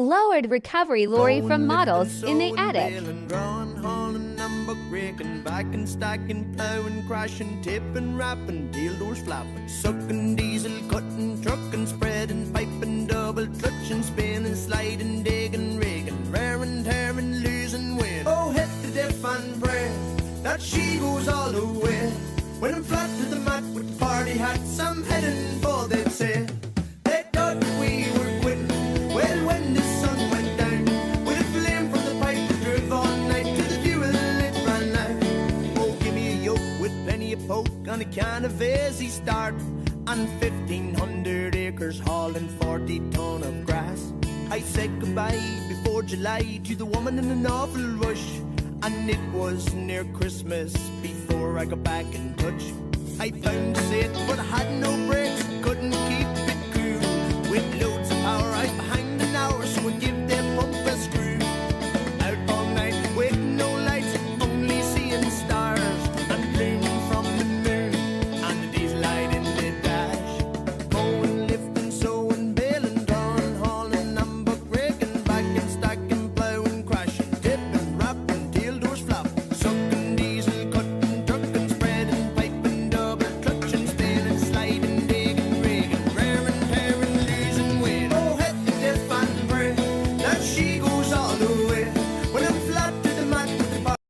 lowered recovery lorry from models in the attic. Backing, stacking, plowing, crashing, tipping, rapping, dildos flapping, sucking, diesel, cutting, trucking, spreading, piping, double clutching, spinning, sliding, digging, rigging, raring, tearing, losing, win. Oh, hit the diff and pray that she goes all the way. When I'm flat to the mat with the party hats, I'm heading for, they'd say. They thought we were quitting. Well, when the sun went down, with a flame from the pipe that drove all night to the fuel it ran out. Oh, give me a yoke with plenty of poke on a can of easy start, and 1,500 acres hauling 40 ton of grass. I said goodbye before July to the woman in an awful rush, and it was near Christmas before I got back in touch. I found it, but I had no brakes, couldn't keep